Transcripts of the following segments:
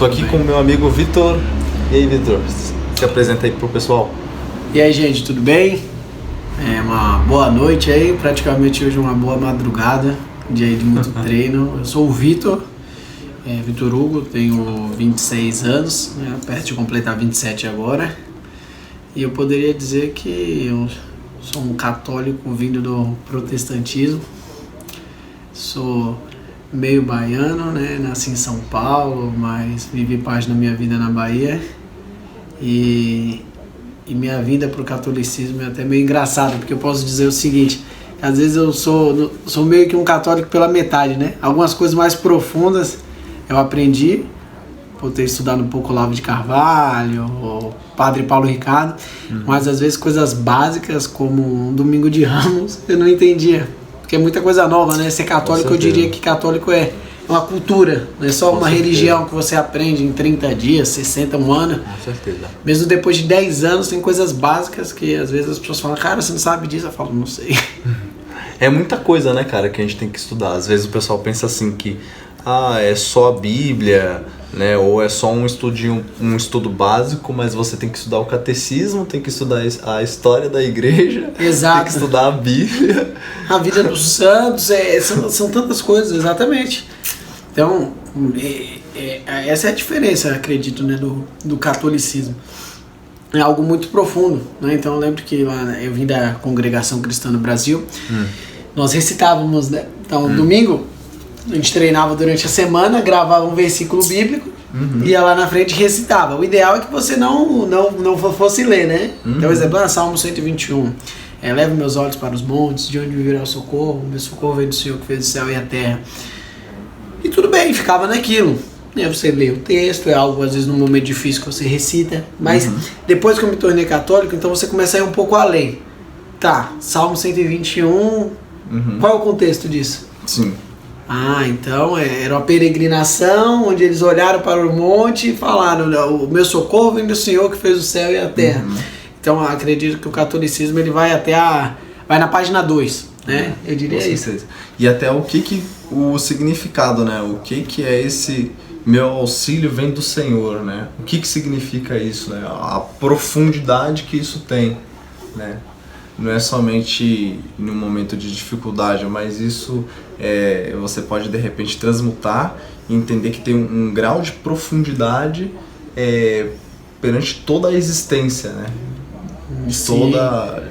tô aqui com o meu amigo Vitor. E aí, Vitor? Se apresenta aí pro pessoal. E aí, gente, tudo bem? Uma boa noite aí, praticamente hoje uma boa madrugada, dia aí de muito treino. Eu sou o Vitor, Vitor Hugo, tenho 26 anos, perto de completar 27 agora. E eu poderia dizer que eu sou um católico vindo do protestantismo. Sou meio baiano, né? Nasci em São Paulo, mas vivi parte da minha vida na Bahia. E minha vida pro catolicismo é até meio engraçada, porque eu posso dizer o seguinte: às vezes eu sou meio que um católico pela metade, né? Algumas coisas mais profundas eu aprendi por ter estudado um pouco Olavo de Carvalho, o Padre Paulo Ricardo, mas às vezes coisas básicas como um Domingo de Ramos eu não entendia, porque é muita coisa nova, né? Ser católico, eu diria que católico é uma cultura, não é só uma religião que você aprende em 30 dias, 60, um ano. Com certeza. Mesmo depois de 10 anos, tem coisas básicas que às vezes as pessoas falam: cara, você não sabe disso? Eu falo: não sei. É muita coisa, né, cara, que a gente tem que estudar. Às vezes o pessoal pensa assim que é só a Bíblia, né, ou é só um estudo básico, mas você tem que estudar o catecismo, tem que estudar a história da igreja. Exato. Tem que estudar a Bíblia. A vida dos santos, são tantas coisas, exatamente. Então, essa é a diferença, acredito, né, do catolicismo. É algo muito profundo, né? Então eu lembro que lá eu vim da Congregação Cristã no Brasil, nós recitávamos, né? Então domingo a gente treinava durante a semana, gravava um versículo bíblico, ia lá na frente e recitava. O ideal é que você não fosse ler, né? Então, por exemplo, Salmo 121, leva meus olhos para os montes, de onde me virá o socorro, meu socorro vem do Senhor que fez o céu e a terra. E tudo bem, ficava naquilo. Você lê o texto, é algo às vezes num momento difícil que você recita, mas depois que eu me tornei católico, então você começa a ir um pouco além. Tá, Salmo 121, qual é o contexto disso? Sim. Então era uma peregrinação onde eles olharam para o monte e falaram: o meu socorro vem do Senhor que fez o céu e a terra. Então eu acredito que o catolicismo ele vai vai na página 2, né? Eu diria isso. E até o significado, né? O que é esse meu auxílio vem do Senhor, né? O que significa isso, né? A profundidade que isso tem, né? Não é somente em um momento de dificuldade, mas isso você pode de repente transmutar e entender que tem um grau de profundidade perante toda a existência, né? De toda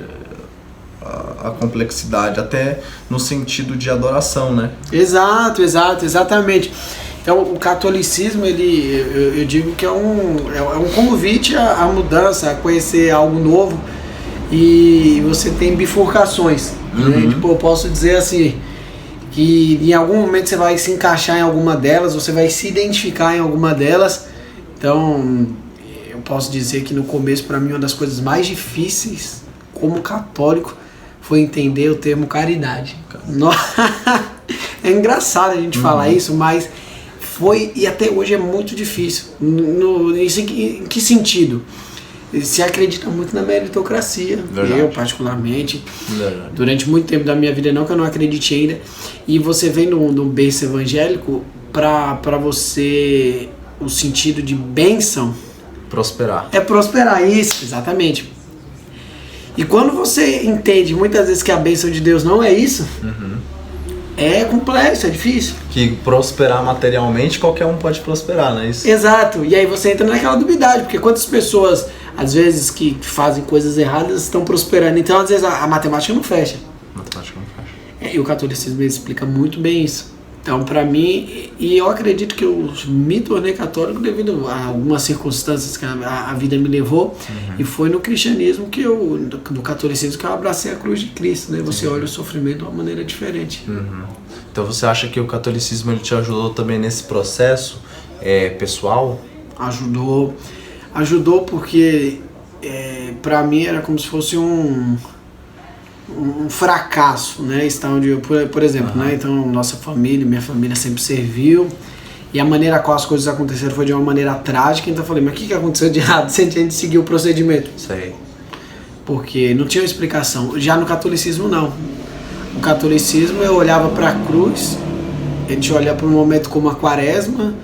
a complexidade, até no sentido de adoração, né? Exatamente. Então o catolicismo, eu digo que é um convite à mudança, a conhecer algo novo, e você tem bifurcações, né? Tipo, eu posso dizer assim, que em algum momento você vai se encaixar em alguma delas, você vai se identificar em alguma delas. Então eu posso dizer que no começo, para mim, uma das coisas mais difíceis como católico foi entender o termo caridade. É engraçado a gente falar isso, mas foi, e até hoje é muito difícil. Em que sentido? Se acredita muito na meritocracia. Verdade. Eu, particularmente, durante muito tempo da minha vida, não que eu não acredite ainda, e você vem no berço evangélico para você, o sentido de bênção, prosperar. É prosperar, isso, exatamente. E quando você entende muitas vezes que a bênção de Deus não é isso, é complexo, é difícil. Que prosperar materialmente, qualquer um pode prosperar, não é isso? Exato, e aí você entra naquela dubiedade, porque quantas pessoas, às vezes, que fazem coisas erradas estão prosperando, então às vezes a matemática não fecha. E o catolicismo explica muito bem isso. Então, para mim, e eu acredito que eu me tornei católico devido a algumas circunstâncias que a vida me levou, e foi no cristianismo no catolicismo que eu abracei a cruz de Cristo, né? Você olha o sofrimento de uma maneira diferente. Então você acha que o catolicismo ele te ajudou também nesse processo pessoal? Ajudou porque para mim era como se fosse um fracasso, né? Estar onde eu, por exemplo, né? Então minha família sempre serviu, e a maneira qual as coisas aconteceram foi de uma maneira trágica. Então eu falei: mas o que aconteceu de errado se a gente seguiu o procedimento? Sei. Porque não tinha uma explicação. Já no catolicismo não. No catolicismo eu olhava para a cruz, a gente olha para um momento como a quaresma,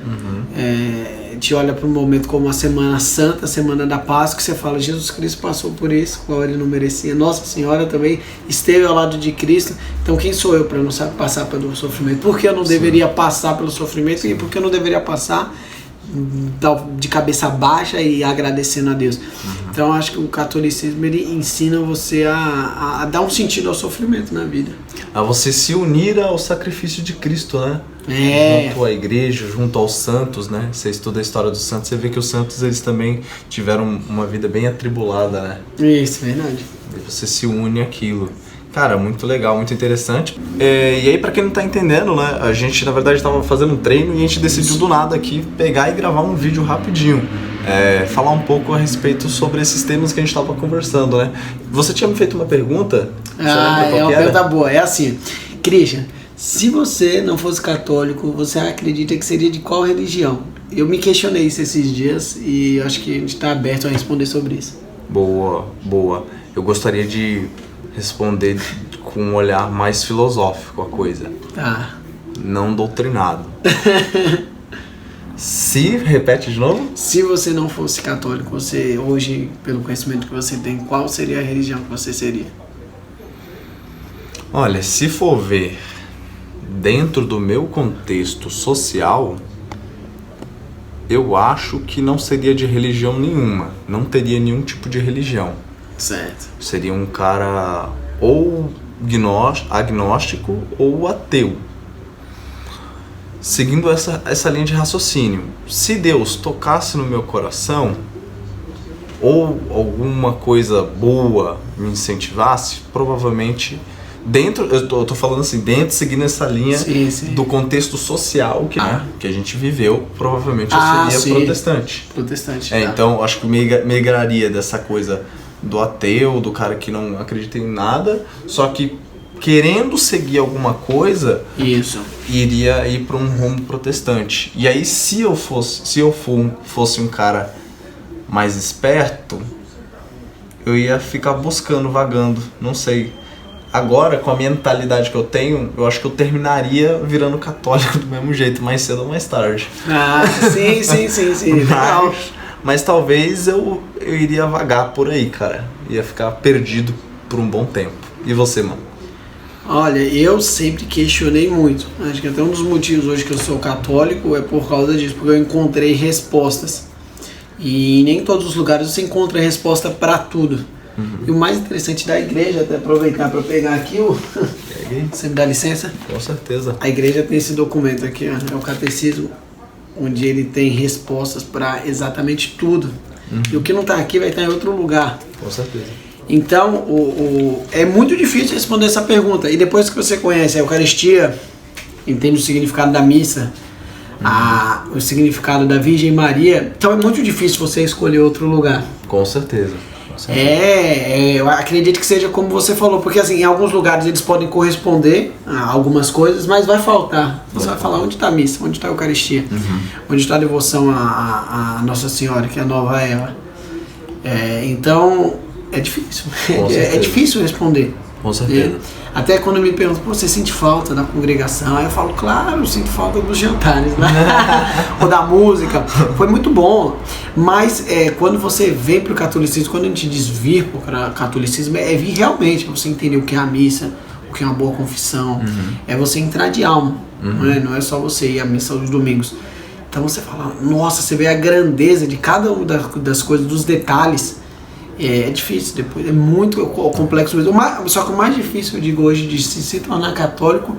te olha para um momento como a Semana Santa, a Semana da Páscoa, que você fala, Jesus Cristo passou por isso, qual ele não merecia. Nossa Senhora também esteve ao lado de Cristo. Então quem sou eu para não passar pelo sofrimento? Por que eu não deveria passar pelo sofrimento e por que eu não deveria passar de cabeça baixa e agradecendo a Deus? Então acho que o catolicismo ele ensina você a dar um sentido ao sofrimento na vida. A você se unir ao sacrifício de Cristo, né? Junto à igreja, junto aos santos, né? Você estuda a história dos santos, você vê que os santos eles também tiveram uma vida bem atribulada, né? Isso, verdade. E você se une àquilo. Cara, muito legal, muito interessante. E aí, pra quem não tá entendendo, né? A gente, na verdade, tava fazendo um treino e a gente decidiu do nada aqui pegar e gravar um vídeo rapidinho. Falar um pouco a respeito sobre esses temas que a gente tava conversando, né? Você tinha me feito uma pergunta? É uma pergunta boa. É assim, Christian, se você não fosse católico, você acredita que seria de qual religião? Eu me questionei isso esses dias e acho que a gente tá aberto a responder sobre isso. Boa, boa. Eu gostaria de responder com um olhar mais filosófico a coisa. Tá. Não doutrinado. Repete de novo? Se você não fosse católico, você hoje, pelo conhecimento que você tem, qual seria a religião que você seria? Olha, se for ver dentro do meu contexto social, eu acho que não seria de religião nenhuma. Não teria nenhum tipo de religião. Certo. Seria um cara ou agnóstico ou ateu. Seguindo essa linha de raciocínio, se Deus tocasse no meu coração ou alguma coisa boa me incentivasse, provavelmente eu tô falando assim, seguindo essa linha do contexto social que a gente viveu, provavelmente eu seria protestante. Protestante. Então acho que migraria dessa coisa do ateu, do cara que não acredita em nada, só que querendo seguir alguma coisa, iria ir para um rumo protestante. E aí se eu fosse um cara mais esperto, eu ia ficar buscando, vagando, não sei. Agora, com a mentalidade que eu tenho, eu acho que eu terminaria virando católico do mesmo jeito, mais cedo ou mais tarde. Sim. Mas talvez eu iria vagar por aí, cara. Ia ficar perdido por um bom tempo. E você, mano? Olha, eu sempre questionei muito. Acho que até um dos motivos hoje que eu sou católico é por causa disso, porque eu encontrei respostas. E nem em todos os lugares você encontra resposta para tudo. E o mais interessante da igreja, até aproveitar para pegar aqui você me dá licença? Com certeza. A igreja tem esse documento aqui, ó, é o catecismo, onde ele tem respostas para exatamente tudo. E o que não está aqui vai estar em outro lugar. Com certeza. Então, é muito difícil responder essa pergunta. E depois que você conhece a Eucaristia, entende o significado da missa, o significado da Virgem Maria, então é muito difícil você escolher outro lugar. Com certeza. Eu acredito que seja como você falou, porque assim, em alguns lugares eles podem corresponder a algumas coisas, mas vai faltar. Você vai falar onde está a missa, onde está a Eucaristia, onde está a devoção a Nossa Senhora, que é a nova Eva. Então, é difícil. É difícil responder. Com certeza. Até quando me perguntam, você sente falta da congregação? Aí eu falo, claro, eu sinto falta dos jantares, né? Ou da música. Foi muito bom. Mas quando você vem para o catolicismo, quando a gente diz vir para o catolicismo, é vir realmente, você entender o que é a missa, o que é uma boa confissão. É você entrar de alma. Não é só você ir à missa aos domingos. Então você fala, nossa, você vê a grandeza de cada uma das coisas, dos detalhes. É difícil depois, é muito complexo mesmo. Só que o mais difícil, eu digo hoje, de se tornar católico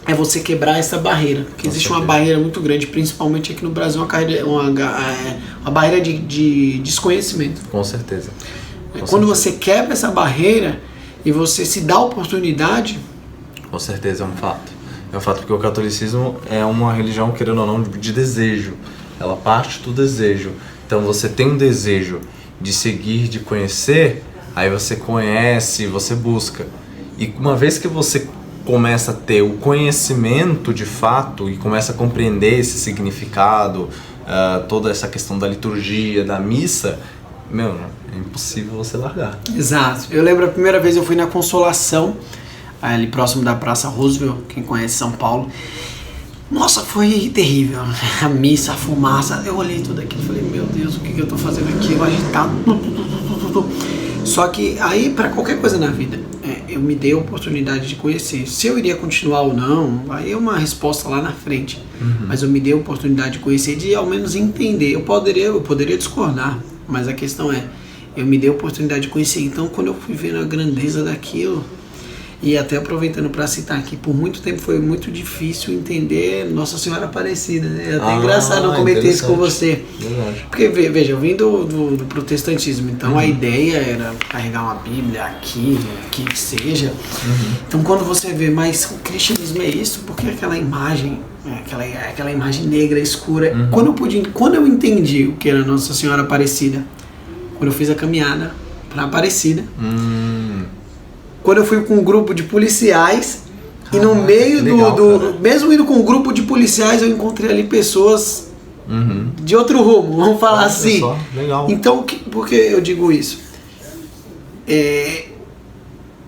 é você quebrar essa barreira. Porque existe uma barreira muito grande, principalmente aqui no Brasil, uma barreira de desconhecimento. Com certeza. Quando você quebra essa barreira e você se dá a oportunidade... Com certeza, é um fato. É um fato porque o catolicismo é uma religião, querendo ou não, de desejo. Ela parte do desejo. Então você tem um desejo de seguir, de conhecer, aí você conhece, você busca. E uma vez que você começa a ter o conhecimento de fato e começa a compreender esse significado, toda essa questão da liturgia, da missa, é impossível você largar. Exato. Eu lembro a primeira vez eu fui na Consolação, ali próximo da Praça Roosevelt, quem conhece São Paulo. Nossa, foi terrível. A missa, a fumaça, eu olhei tudo aquilo e falei, meu Deus, o que eu tô fazendo aqui? Eu agitado. Só que aí, para qualquer coisa na vida, eu me dei a oportunidade de conhecer. Se eu iria continuar ou não, aí é uma resposta lá na frente. Mas eu me dei a oportunidade de conhecer, de ao menos entender. Eu poderia discordar, mas a questão é, eu me dei a oportunidade de conhecer. Então, quando eu fui vendo a grandeza daquilo, e até aproveitando para citar aqui, por muito tempo foi muito difícil entender Nossa Senhora Aparecida, né? É até engraçado eu comentar isso com você. Verdade. Porque, veja, eu vim do protestantismo, então a ideia era carregar uma Bíblia aqui que seja. Então quando você vê, mas o cristianismo é isso, porque aquela imagem, aquela imagem negra, escura, quando eu entendi o que era Nossa Senhora Aparecida, quando eu fiz a caminhada para Aparecida, quando eu fui com um grupo de policiais, e no meio mesmo indo com um grupo de policiais, eu encontrei ali pessoas de outro rumo, vamos falar assim. Só. Legal. Então, por que eu digo isso?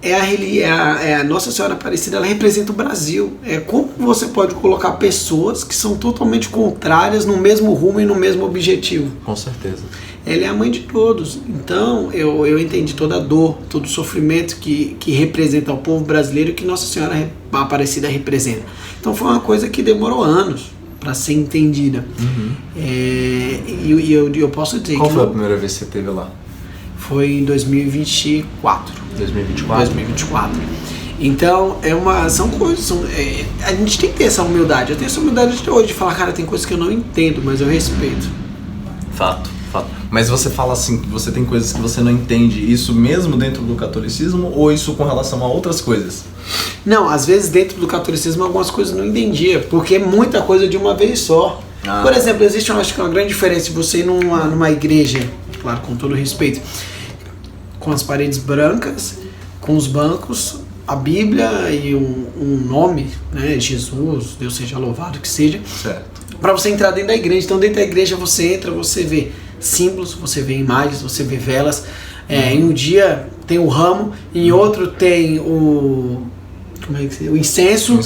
A Nossa Senhora Aparecida, ela representa o Brasil. Como você pode colocar pessoas que são totalmente contrárias no mesmo rumo e no mesmo objetivo? Com certeza. Ela é a mãe de todos. Então eu entendi toda a dor, todo o sofrimento que representa o povo brasileiro e que Nossa Senhora Aparecida representa. Então foi uma coisa que demorou anos para ser entendida. E eu posso dizer Qual foi a primeira vez que você esteve lá? Foi em 2024. 2024. Então, são coisas. A gente tem que ter essa humildade. Eu tenho essa humildade até hoje de falar, cara, tem coisas que eu não entendo, mas eu respeito. Fato. Mas você fala assim, que você tem coisas que você não entende, isso mesmo dentro do catolicismo ou isso com relação a outras coisas? Não, às vezes dentro do catolicismo algumas coisas eu não entendia, porque é muita coisa de uma vez só. Por exemplo, existe acho que uma grande diferença de você ir numa igreja, claro, com todo respeito, com as paredes brancas, com os bancos, a Bíblia e um nome, né, Jesus, Deus seja louvado, que seja, para você entrar dentro da igreja. Então dentro da igreja você entra, você vê símbolos, você vê imagens, você vê velas. Em um dia tem o ramo, em outro tem o incenso.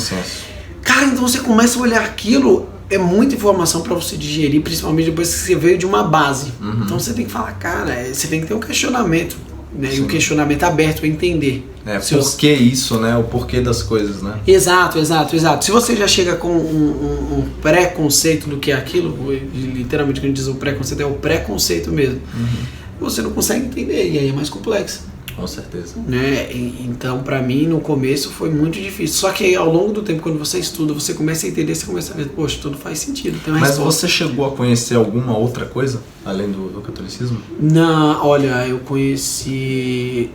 Cara, então você começa a olhar aquilo, é muita informação para você digerir, principalmente depois que você veio de uma base. Então você tem que falar, cara, você tem que ter um questionamento, né? E um questionamento aberto para entender. Por que isso, né? O porquê das coisas, né? Exato. Se você já chega com um preconceito do que é aquilo, literalmente quando diz o preconceito, é o preconceito mesmo, você não consegue entender, e aí é mais complexo. Com certeza. Né? Então, pra mim, no começo foi muito difícil. Só que aí, ao longo do tempo, quando você estuda, você começa a entender, você começa a ver, poxa, tudo faz sentido. Tem uma Mas resposta. você chegou a conhecer alguma outra coisa, além do catolicismo? Não, olha, eu conheci...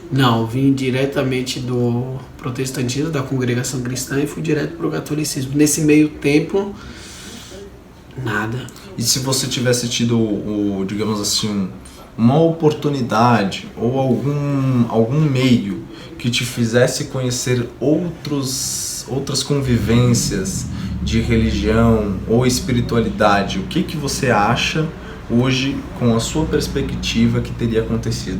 Não, vim diretamente do protestantismo, da congregação cristã, e fui direto pro catolicismo. Nesse meio tempo, nada. E se você tivesse tido, digamos assim, uma oportunidade ou algum meio que te fizesse conhecer outras convivências de religião ou espiritualidade, o que você acha hoje, com a sua perspectiva, que teria acontecido?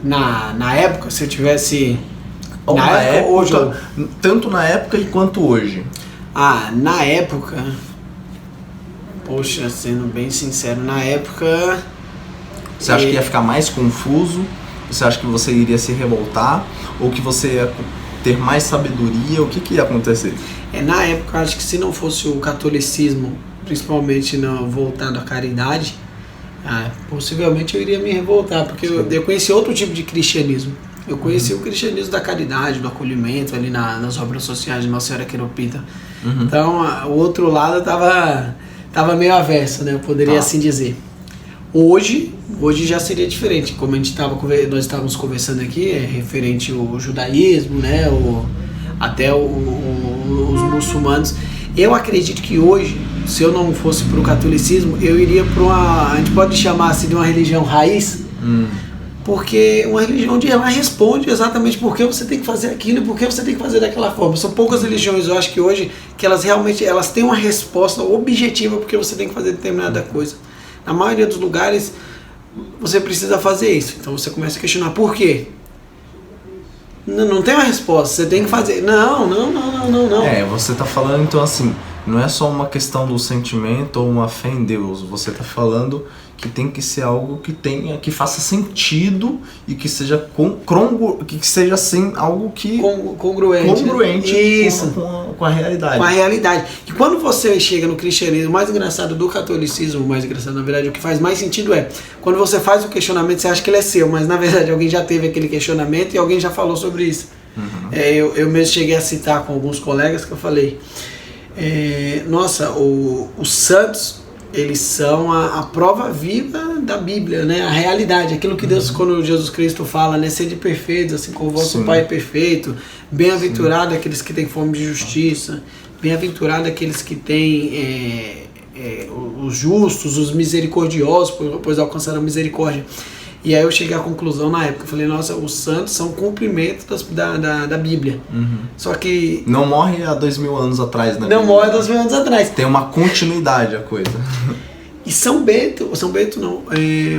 Na época, se eu tivesse... Na época, hoje, tanto na época quanto hoje. Na época... Poxa, sendo bem sincero, na época... Você acha que ia ficar mais confuso? Você acha que você iria se revoltar? Ou que você ia ter mais sabedoria? O que ia acontecer? Na época, acho que se não fosse o catolicismo, principalmente voltado à caridade, possivelmente eu iria me revoltar, porque eu conheci outro tipo de cristianismo. Eu conheci o cristianismo da caridade, do acolhimento, ali nas obras sociais de Nossa Senhora Queropita. Então, o outro lado tava meio avesso, né? Eu poderia assim dizer. Hoje já seria diferente, como nós estávamos conversando aqui, referente ao judaísmo, né? Até os muçulmanos. Eu acredito que hoje, se eu não fosse para o catolicismo, eu iria para a gente pode chamar assim de uma religião raiz, porque uma religião onde ela responde exatamente por que você tem que fazer aquilo e por que você tem que fazer daquela forma. São poucas religiões, eu acho que hoje, que elas realmente têm uma resposta objetiva porque você tem que fazer determinada coisa. Na maioria dos lugares, você precisa fazer isso. Então você começa a questionar por quê? Não tem uma resposta, você tem que fazer. Não. Você tá falando então assim, não é só uma questão do sentimento ou uma fé em Deus, você tá falando que tem que ser algo que faça sentido e que seja que seja assim algo que congruente Isso. Com a realidade. Com a realidade. E quando você chega no cristianismo, o mais engraçado do catolicismo, o mais engraçado, na verdade, o que faz mais sentido é quando você faz o questionamento, você acha que ele é seu, mas na verdade alguém já teve aquele questionamento e alguém já falou sobre isso. Eu mesmo cheguei a citar com alguns colegas que eu falei, os santos, eles são a prova viva da Bíblia, né? A realidade, aquilo que Deus, quando Jesus Cristo fala, né? Sede perfeitos, assim como o vosso Pai é perfeito, bem-aventurado aqueles que têm fome de justiça, bem-aventurado aqueles que têm os justos, os misericordiosos, pois alcançarão misericórdia. E aí eu cheguei à conclusão na época, eu falei, os santos são cumprimentos da Bíblia. Só que... Não morre há 2000 anos atrás, né? Não morre há 2000 anos atrás. Tem uma continuidade a coisa. E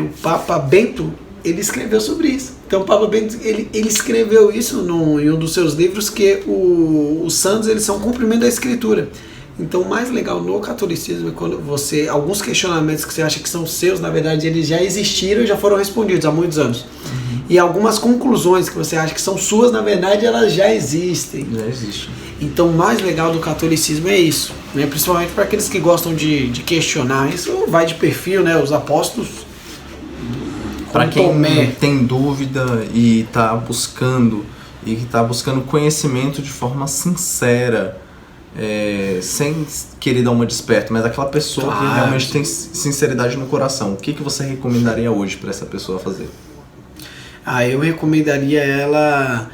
o Papa Bento, ele escreveu sobre isso. Então o Papa Bento, ele escreveu isso em um dos seus livros, que os santos, eles são cumprimento da Escritura. Então o mais legal no catolicismo é quando alguns questionamentos que você acha que são seus, na verdade eles já existiram e já foram respondidos há muitos anos. E algumas conclusões que você acha que são suas, na verdade elas já existem. Já existem. Então o mais legal do catolicismo é isso, né? Principalmente para aqueles que gostam de questionar. Isso vai de perfil, né? Os apóstolos. Para quem tem dúvida e está buscando conhecimento de forma sincera, sem querer dar uma desperta, mas aquela pessoa que realmente tem sinceridade no coração, o que você recomendaria hoje para essa pessoa fazer? Eu recomendaria ela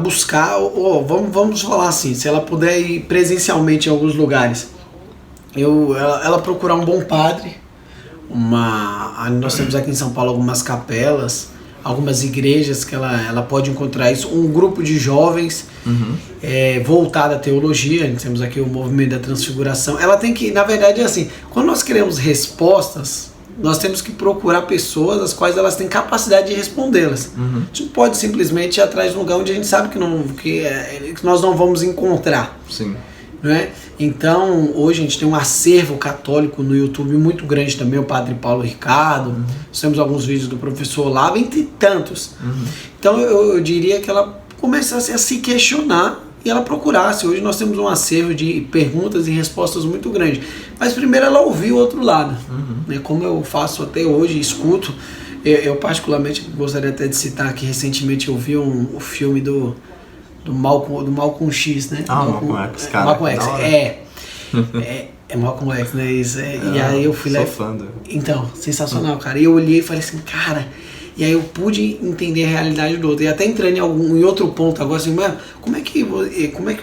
buscar, vamos falar assim, se ela puder ir presencialmente em alguns lugares, ela procurar um bom padre. Nós temos aqui em São Paulo algumas capelas, algumas igrejas que ela pode encontrar isso, um grupo de jovens voltado à teologia. Temos aqui o movimento da transfiguração. Ela tem que, na verdade é assim, quando nós queremos respostas, nós temos que procurar pessoas as quais elas têm capacidade de respondê-las. A gente não pode simplesmente ir atrás de um lugar onde a gente sabe que nós não vamos encontrar. Sim. Né? Então, hoje a gente tem um acervo católico no YouTube muito grande também, o Padre Paulo Ricardo, nós temos alguns vídeos do professor Olavo, entre tantos. Então eu diria que ela começasse a se questionar e ela procurasse. Hoje nós temos um acervo de perguntas e respostas muito grande, mas primeiro ela ouvir o outro lado, né? Como eu faço até hoje, escuto. Eu particularmente gostaria até de citar que recentemente eu vi o filme do Malcolm X, né? Malcolm X, cara. Malcolm X, é Malcolm X, né? Isso, e aí eu fui lá. Sou fã do... Então, sensacional, cara. E eu olhei e falei assim, cara. E aí eu pude entender a realidade do outro. E até entrando em outro ponto agora, assim, como é que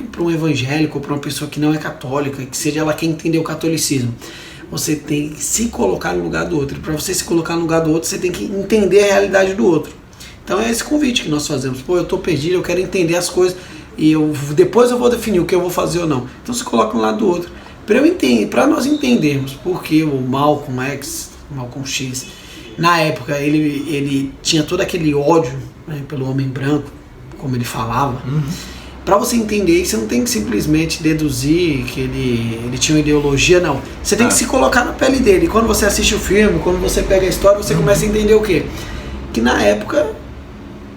para um evangélico, para uma pessoa que não é católica, que seja ela quem entender o catolicismo, você tem que se colocar no lugar do outro. E para você se colocar no lugar do outro, você tem que entender a realidade do outro. Então é esse convite que nós fazemos. Eu tô perdido, eu quero entender as coisas e depois eu vou definir o que eu vou fazer ou não. Então se coloca um lado do outro. Para nós entendermos porque o Malcolm X, na época ele tinha todo aquele ódio, né, pelo homem branco, como ele falava. Para você entender isso, você não tem que simplesmente deduzir que ele tinha uma ideologia, não. Você tem que se colocar na pele dele. E quando você assiste o filme, quando você pega a história, você começa a entender o quê? Que na época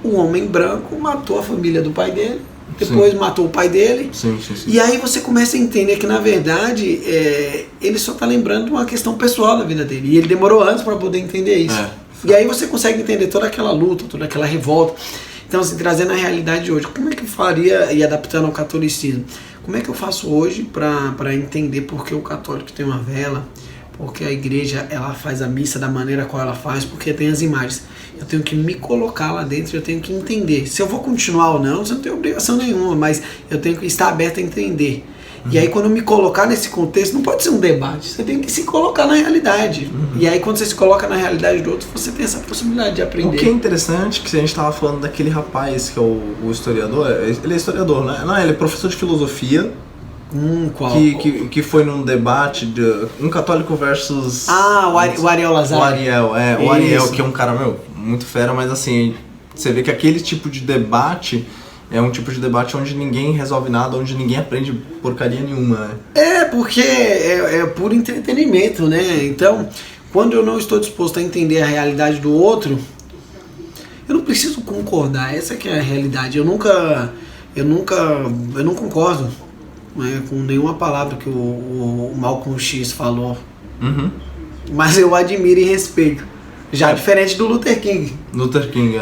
um homem branco matou a família do pai dele, depois matou o pai dele. Sim. E aí você começa a entender que na verdade ele só está lembrando de uma questão pessoal da vida dele. E ele demorou anos para poder entender isso. E aí você consegue entender toda aquela luta, toda aquela revolta. Então, assim, trazendo a realidade de hoje, como é que eu faria, e adaptando ao catolicismo, como é que eu faço hoje para entender por que o católico tem uma vela, porque a igreja ela faz a missa da maneira qual ela faz, porque tem as imagens. Eu tenho que me colocar lá dentro, eu tenho que entender. Se eu vou continuar ou não, você não tem obrigação nenhuma, mas eu tenho que estar aberto a entender. E aí quando eu me colocar nesse contexto, não pode ser um debate, você tem que se colocar na realidade. E aí quando você se coloca na realidade do outro, você tem essa possibilidade de aprender. O que é interessante, que a gente estava falando daquele rapaz que é o historiador, ele é historiador, né? Não, ele é professor de filosofia, Qual? Que foi num debate de um católico versus... o Ariel Lazar. O Ariel, que é um cara, muito fera, mas assim, você vê que aquele tipo de debate é um tipo de debate onde ninguém resolve nada, onde ninguém aprende porcaria nenhuma, né? Porque é puro entretenimento, né? Então, quando eu não estou disposto a entender a realidade do outro, eu não preciso concordar, essa que é a realidade. Eu não concordo, né, com nenhuma palavra que o Malcolm X falou. Uhum. Mas eu admiro e respeito. Já diferente do Luther King. Luther King,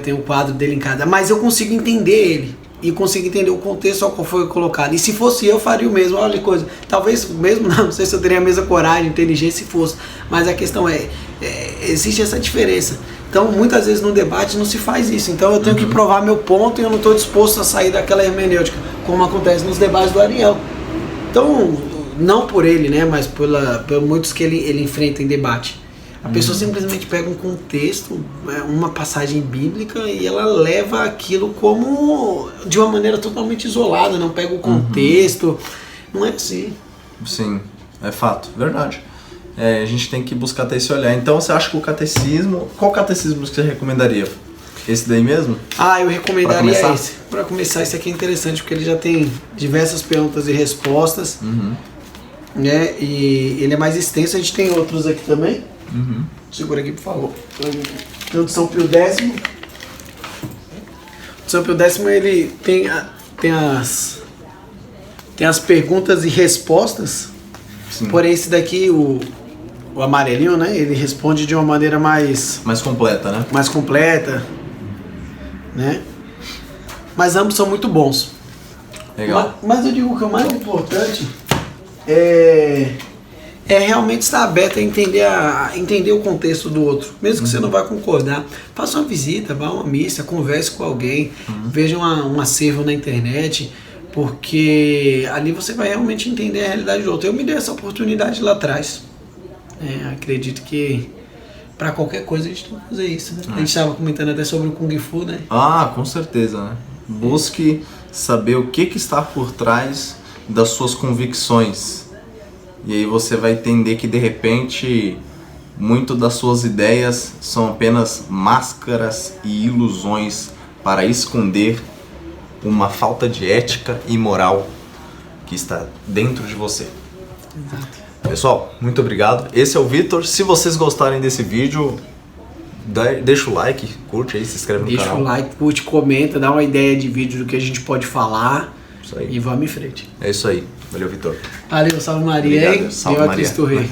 tem o quadro dele em casa. Mas eu consigo entender ele. E consigo entender o contexto ao qual foi colocado. E se fosse eu faria o mesmo. Olha que coisa. Talvez mesmo, não sei se eu teria a mesma coragem, inteligência se fosse. Mas a questão existe essa diferença. Então, muitas vezes no debate não se faz isso. Então, eu tenho que provar meu ponto e eu não estou disposto a sair daquela hermenêutica, como acontece nos debates do Ariel. Então, não por ele, né, mas por muitos que ele enfrenta em debate. A pessoa simplesmente pega um contexto, uma passagem bíblica e ela leva aquilo como de uma maneira totalmente isolada, não pega o contexto. Não é assim. Sim, é fato, verdade. A gente tem que buscar ter esse olhar. Então você acha que o catecismo... Qual catecismo que você recomendaria? Esse daí mesmo? Eu recomendaria esse. Para começar, esse aqui é interessante porque ele já tem diversas perguntas e respostas. Né? E ele é mais extenso. A gente tem outros aqui também. Segura aqui, por favor. Tem o de São Pio X. O São Pio X ele tem as perguntas e respostas. Sim. Porém, esse daqui, o amarelinho, né? Ele responde de uma maneira mais completa, né? Mais completa, né? Mas ambos são muito bons. Legal. Mas eu digo que o mais importante é realmente estar aberto a entender o contexto do outro. Mesmo que você não vai concordar, faça uma visita, vá a uma missa, converse com alguém, veja um acervo na internet, porque ali você vai realmente entender a realidade do outro. Eu me dei essa oportunidade lá atrás. Acredito que para qualquer coisa a gente tem que fazer isso, né? A gente estava comentando até sobre o Kung Fu, né? Com certeza, né? Busque saber o que está por trás das suas convicções. E aí você vai entender que de repente muito das suas ideias são apenas máscaras e ilusões para esconder uma falta de ética e moral que está dentro de você. Exato. Pessoal, muito obrigado. Esse é o Vitor. Se vocês gostarem desse vídeo, deixa o like, curte aí, se inscreve no canal. Deixa o like, curte, comenta, dá uma ideia de vídeo do que a gente pode falar. Isso aí. E vamos em frente. É isso aí. Valeu, Vitor. Valeu, salve Maria. Obrigado. Salve Maria. Cristo Rei.